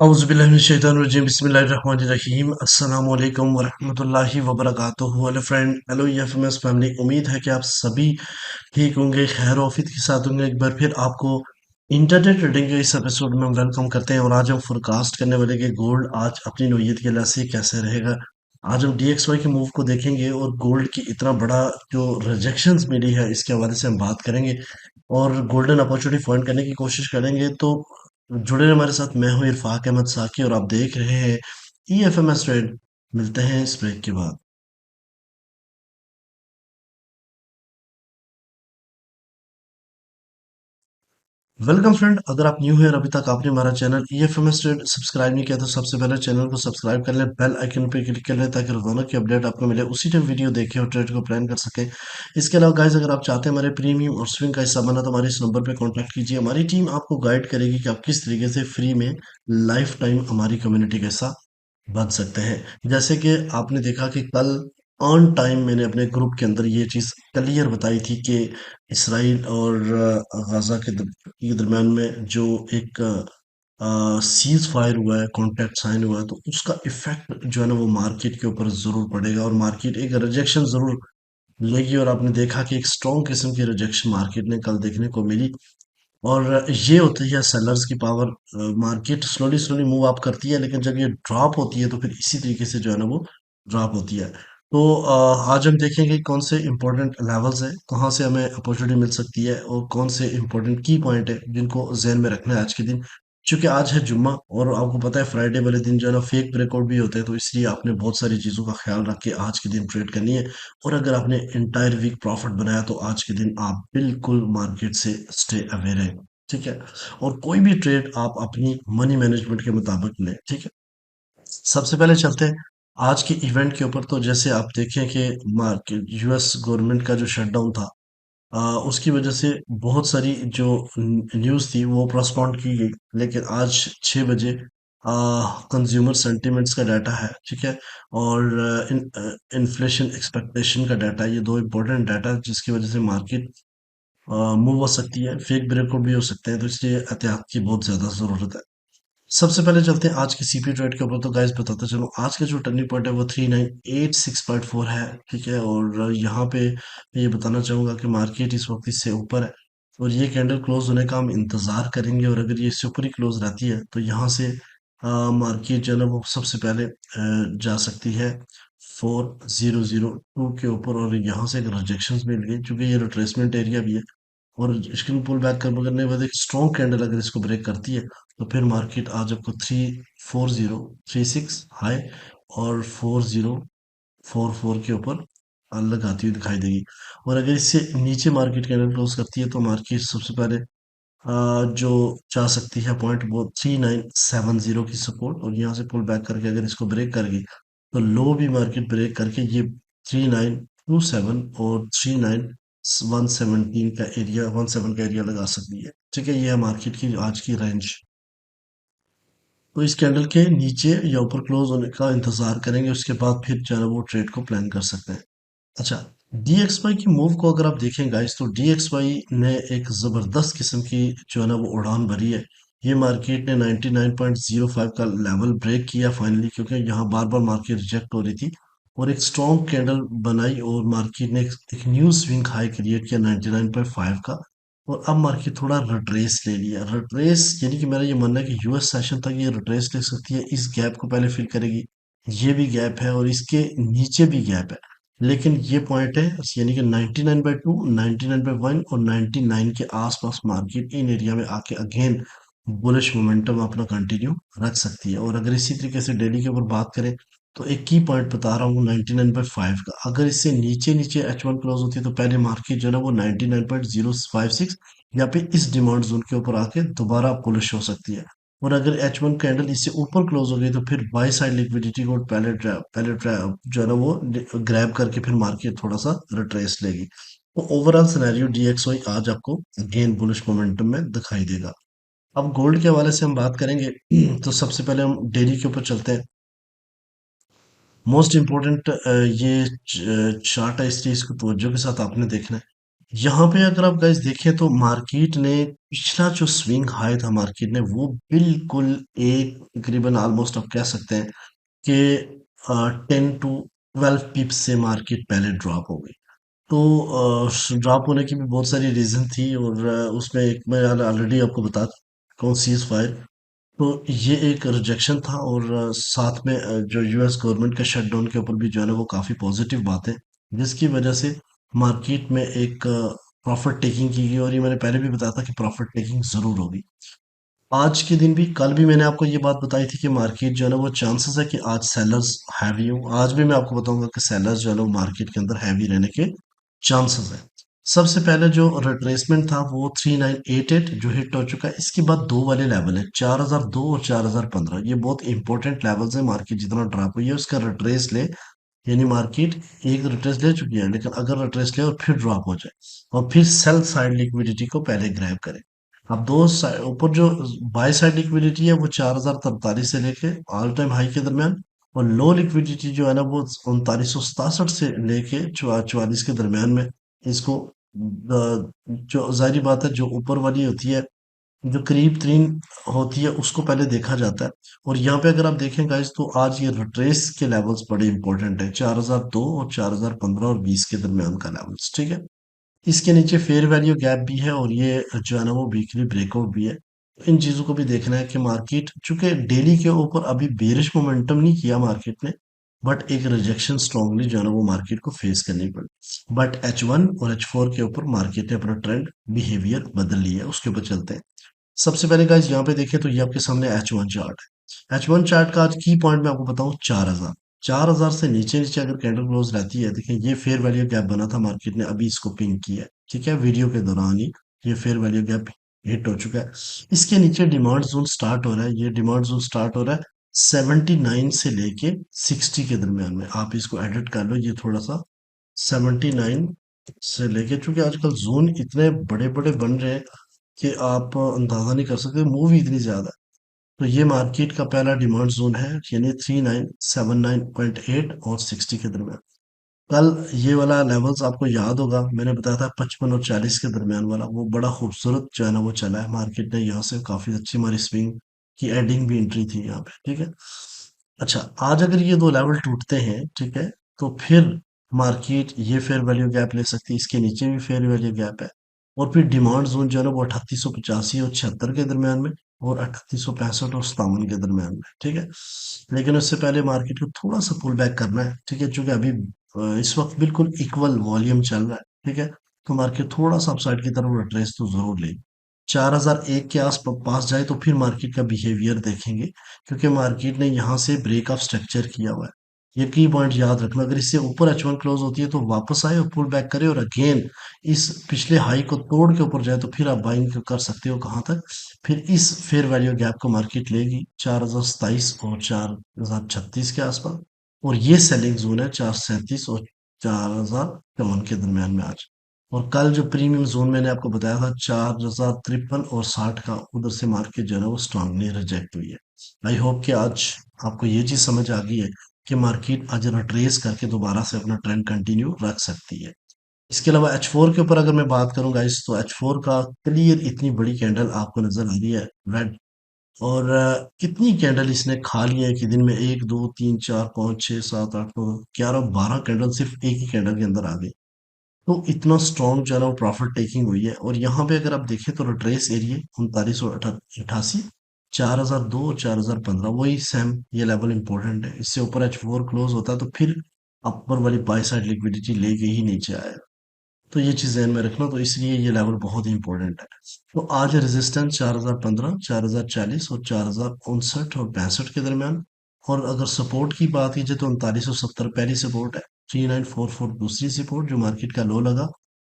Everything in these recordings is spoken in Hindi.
औज़ुबिल्लाहिमिनश्शैतानिर्रजीम बिस्मिल्लाहिर्रहमानिर्रहीम अस्सलामु अलैकुम वरहमतुल्लाहि वबरकातुहू। Hello friend, hello EFMS family. उम्मीद है कि आप सभी ठीक होंगे, खैर ऑफियत के साथ होंगे। एक बार फिर आपको इंटरनेट ट्रेडिंग के इस एपिसोड में हम वेलकम करते हैं और आज हम फोरकास्ट करने वाले कि गोल्ड आज अपनी नौयत के लिहाज से कैसे रहेगा। आज हम डीएक्सवाई के मूव को देखेंगे और गोल्ड की इतना बड़ा जो रिजेक्शंस मिली है इसके हवाले से हम बात करेंगे और गोल्डन अपॉर्चुनिटी फाइंड करने की कोशिश करेंगे। तो जुड़े रहे हमारे साथ। मैं हूं इरफाक अहमद साकी और आप देख रहे हैं ईएफएमएस ट्रेड। मिलते हैं इस ब्रेक के बाद। वेलकम फ्रेंड, अगर आप न्यू है और अभी तक आपने हमारा चैनल ईएफएमएस ट्रेड सब्सक्राइब नहीं किया तो सबसे पहले चैनल को सब्सक्राइब कर लें, बेल आइकन पर क्लिक कर लें ताकि रोजाना की अपडेट आपको मिले, उसी टाइम वीडियो देखें और ट्रेड को प्लान कर सकें। इसके अलावा गाइस, अगर आप चाहते हैं हमारे प्रीमियम और स्विंग का हिस्सा बना तो हमारे इस नंबर पर कॉन्टैक्ट कीजिए। हमारी टीम आपको गाइड करेगी कि आप किस तरीके से फ्री में लाइफ टाइम हमारी कम्युनिटी का हिस्सा बन सकते हैं। जैसे कि आपने देखा कि कल ऑन टाइम मैंने अपने ग्रुप के अंदर ये चीज़ क्लियर बताई थी कि इसराइल और गाजा के दरमियान में जो एक सीज फायर हुआ है, कॉन्ट्रैक्ट साइन हुआ है, तो उसका इफेक्ट जो है ना वो मार्केट के ऊपर ज़रूर पड़ेगा और मार्केट एक रिजेक्शन ज़रूर लेगी। और आपने देखा कि एक स्ट्रॉन्ग किस्म की रिजेक्शन मार्केट ने कल देखने को मिली। और ये होती है सेलर्स की power. Market slowly slowly move up करती है, लेकिन जब ये ड्रॉप होती है तो फिर इसी तरीके से जो है ना वो ड्रॉप होती है। तो आज हम देखेंगे कौन से इंपॉर्टेंट लेवल्स हैं, कहाँ से हमें अपॉर्चुनिटी मिल सकती है और कौन से इंपॉर्टेंट की पॉइंट है जिनको जहन में रखना है आज के दिन। क्योंकि आज है जुम्मा और आपको पता है फ्राइडे वाले दिन जो है ना फेक ब्रेकआउट भी होते हैं, तो इसलिए आपने बहुत सारी चीज़ों का ख्याल रख के आज के दिन ट्रेड करनी है। और अगर आपने इंटायर वीक प्रॉफिट बनाया तो आज के दिन आप बिल्कुल मार्केट से स्टे अवे रहें। ठीक है। और कोई भी ट्रेड आप अपनी मनी मैनेजमेंट के मुताबिक लें। ठीक है। सबसे पहले चलते हैं आज के इवेंट के ऊपर। तो जैसे आप देखें कि मार्केट यूएस गवर्नमेंट का जो शटडाउन था, उसकी वजह से बहुत सारी जो न्यूज़ थी वो पोस्टपोन की गई। लेकिन आज 6 बजे कंज्यूमर सेंटिमेंट्स का डाटा है। ठीक है। और इन्फ्लेशन एक्सपेक्टेशन का डाटा, ये दो इंपॉर्टेंट डाटा जिसकी वजह से मार्केट मूव हो सकती है, फेक ब्रेकआउट भी हो सकते हैं, तो इसलिए एहतियात की बहुत ज़्यादा ज़रूरत है। सबसे पहले चलते हैं आज के सीपी ट्रेड के ऊपर। तो गाइस बताते चलो, आज का जो टर्निंग पॉइंट है वो 3986.4 है। ठीक है। और यहाँ पे मैं ये बताना चाहूँगा कि मार्केट इस वक्त इससे ऊपर है और ये कैंडल क्लोज होने का हम इंतज़ार करेंगे। और अगर ये इससे ऊपर ही क्लोज रहती है तो यहाँ से मार्केट जो है ना वो सबसे पहले जा सकती है 4002 के ऊपर। और यहाँ से अगर रिजेक्शन मिल गई, चूंकि ये रिट्रेसमेंट एरिया भी है और इसके पुल बैक करने के बाद एक स्ट्रॉन्ग कैंडल अगर इसको ब्रेक करती है तो फिर मार्केट आज आपको 34036 हाई और 4044 के ऊपर लगाती हुई दिखाई देगी। और अगर इससे नीचे मार्केट कैंडल क्लोज करती है तो मार्केट सबसे पहले जो जा सकती है पॉइंट वो 3970 की सपोर्ट, और यहाँ से पुल बैक करके अगर इसको ब्रेक करेगी तो लो भी मार्केट ब्रेक करके ये 3927 और 39117 का एरिया 17 का एरिया लगा सकती है। ठीक है। ये है मार्केट की आज की रेंज। तो इस कैंडल के नीचे या ऊपर क्लोज होने का इंतजार करेंगे, उसके बाद फिर जो है ना वो ट्रेड को प्लान कर सकते हैं। अच्छा, डीएक्सवाई की मूव को अगर आप देखें गाइस, तो डीएक्सवाई ने एक ज़बरदस्त किस्म की जो है ना वो उड़ान भरी है। ये मार्केट ने 99.05 का लेवल ब्रेक किया फाइनली, क्योंकि यहाँ बार बार मार्केट रिजेक्ट हो रही थी और एक स्ट्रॉन्ग कैंडल बनाई और मार्केट ने एक न्यू स्विंग हाई क्रिएट किया 99.5 का। और अब मार्केट थोड़ा रिट्रेस ले लिया। रिट्रेस यानी कि मेरा ये मानना है कि यूएस सेशन तक ये रिट्रेस ले सकती है, इस गैप को पहले फिल करेगी। ये भी गैप है और इसके नीचे भी गैप है, लेकिन ये पॉइंट है यानी कि 99/2, 99/1 और 99 के आसपास मार्केट इन एरिया में आके अगेन बुलिश मोमेंटम अपना कंटिन्यू रख सकती है। और अगर इसी तरीके से डेली के ऊपर बात करें तो एक की पॉइंट बता रहा हूँ 99/5 का। अगर इससे नीचे नीचे H1 क्लोज होती है तो पहले मार्केट जो है ना वो 99.056 या फिर इस डिमांड जोन के ऊपर आके दोबारा बुलिश हो सकती है। और अगर H1 कैंडल इससे ऊपर क्लोज हो गई तो फिर बाई साइड लिक्विडिटी को पहले जो है ना वो ग्रैब करके फिर मार्केट थोड़ा सा रिट्रेस लेगी। तो ओवरऑल सिनेरियो डीएक्सवाई आज आपको अगेन बुलिश मोमेंटम में दिखाई देगा। अब गोल्ड के हवाले से हम बात करेंगे तो सबसे पहले हम डेली के ऊपर चलते हैं। मोस्ट इम्पोर्टेंट ये चार्ट है, इसलिए इसको तवज्जो के साथ आपने देखना है। यहाँ पे अगर आप गाइस देखें तो मार्केट ने पिछला जो स्विंग हाई था मार्केट ने वो बिल्कुल एक तकरीबन ऑलमोस्ट आप कह सकते हैं कि 10 to 12 पिप्स से मार्केट पहले ड्रॉप हो गई। तो ड्रॉप होने की भी बहुत सारी रीजन थी और उसमें एक मैं ऑलरेडी आपको बता कौन सीज फायर। तो ये एक रिजेक्शन था और साथ में जो यूएस गवर्नमेंट के शटडाउन के ऊपर भी जो है ना वो काफ़ी पॉजिटिव बात है जिसकी वजह से मार्केट में एक प्रॉफिट टेकिंग की गई और ये मैंने पहले भी बताया था कि प्रॉफिट टेकिंग ज़रूर होगी। आज के दिन भी कल भी मैंने आपको ये बात बताई थी कि मार्केट जो है ना वो चांसेस है कि आज सेलर्स हैवी हो। आज भी मैं आपको बताऊंगा कि सेलर्स जो है ना वो मार्केट के अंदर हैवी रहने के चांसेस है। सबसे पहले जो रिट्रेसमेंट था वो 3988 जो हिट हो चुका है। इसके बाद दो वाले लेवल है 4002 और 4015। ये बहुत इंपॉर्टेंट लेवल्स है। मार्केट जितना ड्रॉप हुई है उसका रिट्रेस ले यानी मार्केट एक रिट्रेस ले चुकी है लेकिन अगर रिट्रेस ले और फिर ड्रॉप हो जाए और फिर सेल साइड लिक्विडिटी को पहले ग्रैब करे। अब दो ऊपर जो बाय साइड लिक्विडिटी है वो 4043 से लेके ऑल टाइम हाई के दरमियान और लो लिक्विडिटी जो है ना वो 3967 से लेके 44 के दरमियान में इसको जो जाहिर बात है जो ऊपर वाली होती है जो करीब तरीन होती है उसको पहले देखा जाता है। और यहाँ पे अगर आप देखें गाइस तो आज ये रिट्रेस के लेवल्स बड़े इंपॉर्टेंट है 4002 और 4015 और 20 के दरमियान का लेवल्स ठीक है। इसके नीचे फेयर वैल्यू गैप भी है और ये जो है ना वो वीकली ब्रेकआउट भी है। तो इन चीजों को भी देखना है कि मार्केट चूंकि डेली के ऊपर अभी बेरिश मोमेंटम नहीं किया मार्केट ने बट एक रिजेक्शन स्ट्रांगली जो है ना वो मार्केट को फेस करनी पड़ी। बट H1 और H4 के ऊपर मार्केट ने अपना ट्रेंड बिहेवियर बदल लिया है उसके ऊपर चलते हैं। सबसे पहले गाइस यहाँ पे देखें तो ये आपके सामने H1 चार्ट है। H1 चार्ट का आज की पॉइंट मैं आपको बताऊं 4000। 4000 से नीचे नीचे अगर कैंडल क्लोज रहती है देखिए ये फेयर वैल्यू गैप बना था मार्केट ने अभी इसको पिंक किया है ठीक है वीडियो के दौरान ही ये फेयर वैल्यू गैप हिट हो चुका है। इसके नीचे डिमांड जोन स्टार्ट हो रहा है। ये डिमांड जोन स्टार्ट हो रहा है 79 से लेके 60 के दरमियान में। आप इसको एडिट कर लो ये थोड़ा सा 79 से लेके चूंकि आजकल जोन इतने बड़े बड़े बन रहे हैं कि आप अंदाजा नहीं कर सकते मूव ही इतनी ज्यादा है। तो ये मार्केट का पहला डिमांड जोन है यानी 3979.8 और 60 के दरमियान। कल ये वाला लेवल्स आपको याद होगा मैंने बताया था 55 और 40 के दरमियान वाला वो बड़ा खूबसूरत जो है ना वो चला है। मार्केट ने यहाँ से काफी अच्छी हमारी स्विंग की एडिंग भी एंट्री थी यहाँ पे ठीक है। अच्छा आज अगर ये दो लेवल टूटते हैं ठीक है तो फिर मार्केट ये फेयर वैल्यू गैप ले सकती है। इसके नीचे भी फेयर वैल्यू गैप है और फिर डिमांड जोन जो है ना वो 3885 और 76 के दरमियान में और 3865 और 57 के दरमियान में ठीक है। लेकिन उससे पहले मार्केट को थोड़ा सा पुल बैक करना है ठीक है क्योंकि अभी इस वक्त बिल्कुल इक्वल वॉल्यूम चल रहा है ठीक है। तो मार्केट थोड़ा सा अपसाइड की तरफ रिट्रेस तो जरूर ले 4001 के आस पास जाए तो फिर मार्केट का बिहेवियर देखेंगे क्योंकि मार्केट ने यहाँ से ब्रेक ऑफ स्ट्रक्चर किया हुआ है। ये की पॉइंट याद रखना अगर इससे ऊपर H1 क्लोज होती है तो वापस आए और पुल बैक करे और अगेन इस पिछले हाई को तोड़ के ऊपर जाए तो फिर आप बाइंग कर सकते हो कहाँ तक। फिर इस फेयर वैल्यू गैप को मार्केट लेगी 4027 और 4036 के आसपास और ये सेलिंग जोन है 437 और 4054 के दरमियान में आज। और कल जो प्रीमियम जोन मैंने आपको बताया था 4053 और 60 का उधर से मार्केट जो है ना वो स्ट्रांगली रिजेक्ट हुई है। आई होप कि आज आपको ये चीज समझ आ गई है कि मार्केट आज रिट्रेस करके दोबारा से अपना ट्रेंड कंटिन्यू रख सकती है। इसके अलावा H4 के ऊपर अगर मैं बात करूं गाइस तो H4 का क्लियर इतनी बड़ी कैंडल आपको नजर आ रही है रेड। और कितनी कैंडल इसने खा लिया है कि दिन में 1 2 3 4 5 6 7 8 9 11 12 कैंडल सिर्फ एक ही कैंडल के अंदर आ गई। तो इतना स्ट्रॉन्ग जो है ना वो प्रॉफिट टेकिंग हुई है और यहाँ पे अगर आप देखें तो रिट्रेस एरिया 3988 4002 और 4015 वही सेम ये लेवल इंपॉर्टेंट है। इससे ऊपर H4 क्लोज होता है तो फिर अपर वाली बाई साइड लिक्विडिटी लेके ही नीचे आएगा। तो ये चीज ध्यान में रखना तो इसलिए ये लेवल बहुत ही इंपॉर्टेंट है। तो आज रेजिस्टेंस 4015 4040 और 4059 और 65 के दरमियान। और अगर सपोर्ट की बात की जाए तो 3970 पहली सपोर्ट है 3944 दूसरी सपोर्ट जो मार्केट का लो लगा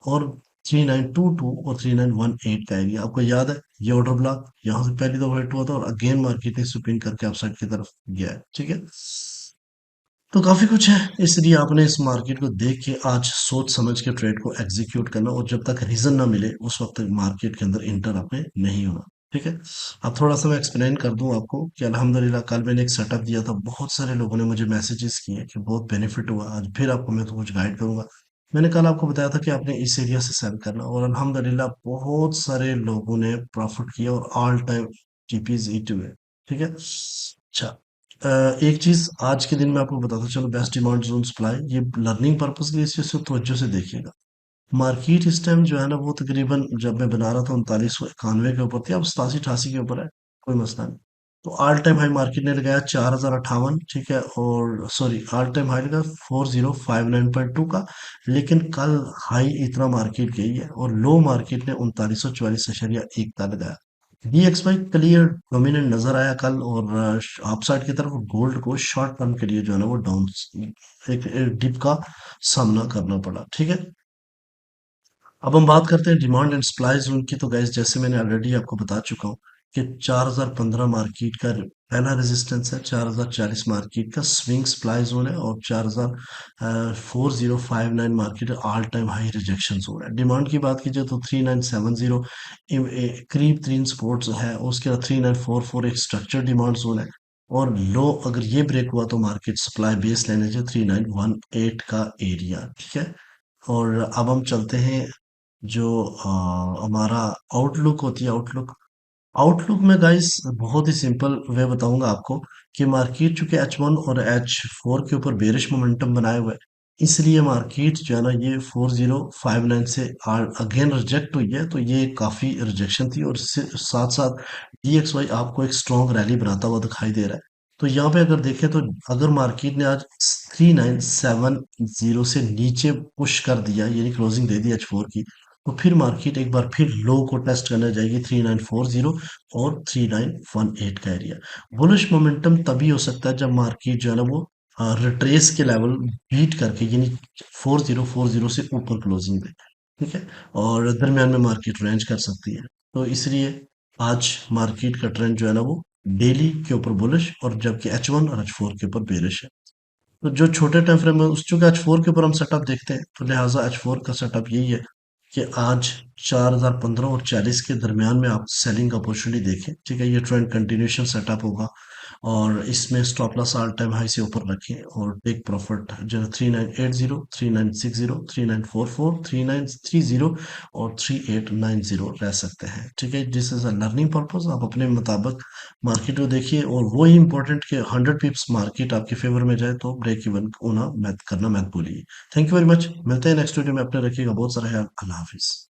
और 3922 और 3918 का एरिया आपको याद है। ये ऑर्डर ब्लॉक यहाँ से पहली दफा हिट हुआ था और अगेन मार्केट ने स्पिन करके अपसाइड की तरफ गया है ठीक है। तो काफी कुछ है इसलिए आपने इस मार्केट को देख के आज सोच समझ के ट्रेड को एग्जीक्यूट करना और जब तक रीजन ना मिले उस वक्त तक मार्केट के अंदर इंटर आपने नहीं होना ठीक है। अब थोड़ा सा मैं एक्सप्लेन कर दूं आपको कि अल्हम्दुलिल्लाह कल मैंने एक सेटअप दिया था बहुत सारे लोगों ने मुझे मैसेजेस किए कि बहुत बेनिफिट हुआ। आज फिर आपको मैं तो कुछ गाइड करूंगा मैंने कल आपको बताया था कि आपने इस एरिया से सेल करना, और अल्हम्दुलिल्लाह बहुत सारे लोगों ने प्रॉफिट किया और ऑल टाइम जीपीज ईट हुए। ठीक है। अच्छा, एक चीज आज के दिन में आपको बताता चलो, बेस्ट डिमांड जोन सप्लाई, ये लर्निंग पर्पज के लिए इस चीज़ को तवज्जो से देखिएगा। मार्केट इस टाइम जो है ना, वो तकरीबन जब मैं बना रहा था 3991 के ऊपर थी, अब 87-88 के ऊपर है। कोई मसला नहीं। तो ऑल टाइम हाई मार्केट ने लगाया 4058, ठीक है, और सॉरी ऑल टाइम हाई लगा 4059.2 का। लेकिन कल हाई इतना मार्केट गई है और लो मार्केट ने 3944.1 का लगाया। DXY क्लियर डोमिनेंट नजर आया कल, और अप साइड की तरफ गोल्ड को शॉर्ट टर्म के लिए जो है ना वो डाउन एक डिप का सामना करना पड़ा। ठीक है। अब हम बात करते हैं डिमांड एंड सप्लाई जोन की। तो गैस, जैसे मैंने ऑलरेडी आपको बता चुका हूँ कि 4015 मार्केट का पहला रेजिस्टेंस है, 4040 मार्केट का स्विंग सप्लाई जोन है, और 4059 market all time high rejection zone है। डिमांड की बात कीजिए तो 3970 करीब 3 सपोर्ट्स है, उसके बाद 3944 एक स्ट्रक्चर डिमांड जोन है, और लो अगर ये ब्रेक हुआ तो मार्केट सप्लाई बेस लेने से 3918 का एरिया। ठीक है। और अब हम चलते हैं जो हमारा आउटलुक होती है, आउटलुक। आउटलुक में गाइस बहुत ही सिंपल वे बताऊंगा आपको कि मार्केट चूंकि H1 और H4 के ऊपर बेरिश मोमेंटम बनाए हुए है, इसलिए मार्केट जो है ना ये 4059 से अगेन रिजेक्ट हुई है। तो ये काफी रिजेक्शन थी, और इससे साथ साथ DXY आपको एक स्ट्रॉन्ग रैली बनाता हुआ दिखाई दे रहा है। तो यहाँ पे अगर देखें तो अगर मार्केट ने आज 3970 से नीचे पुश कर दिया, यानी क्लोजिंग दे दी H4 की, तो फिर मार्केट एक बार फिर लो को टेस्ट करने जाएगी 3940 और 3918 का एरिया। बुलिश मोमेंटम तभी हो सकता है जब मार्केट जो है ना वो रिट्रेस के लेवल बीट करके, यानी 4040 से ऊपर क्लोजिंग दे। ठीक है। और दरमियान में मार्केट रेंज कर सकती है। तो इसलिए आज मार्केट का ट्रेंड जो है ना वो डेली के ऊपर बुलिश, और जबकि H1 और H4 के ऊपर बेरिश है। तो जो छोटे टाइम फ्रेम में उस चूंकि H4 के ऊपर हम सेटअप देखते हैं, तो लिहाजा H4 का सेटअप यही है कि आज 4015 और 40 के दरमियान में आप सेलिंग अपॉर्चुनिटी देखें। ठीक है। ये ट्रेंड कंटिन्यूशन सेटअप होगा, और इसमें stop loss all time high से ऊपर रखें, और टेक प्रॉफिट जो 3980, 3960, 3944, 3930 और 3890 रह सकते हैं। ठीक है। This is a learning purpose, आप अपने मुताबिक मार्केट को देखिए, और वो ही इंपॉर्टेंट कि 100 पिप्स मार्केट आपके फेवर में जाए तो ब्रेक इवन होना मत करना मत भूलिए। थैंक यू वेरी मच, मिलते हैं नेक्स्ट वीडियो में। अपने रखिएगा बहुत सारा ख्याल। अल्लाह हाफिज।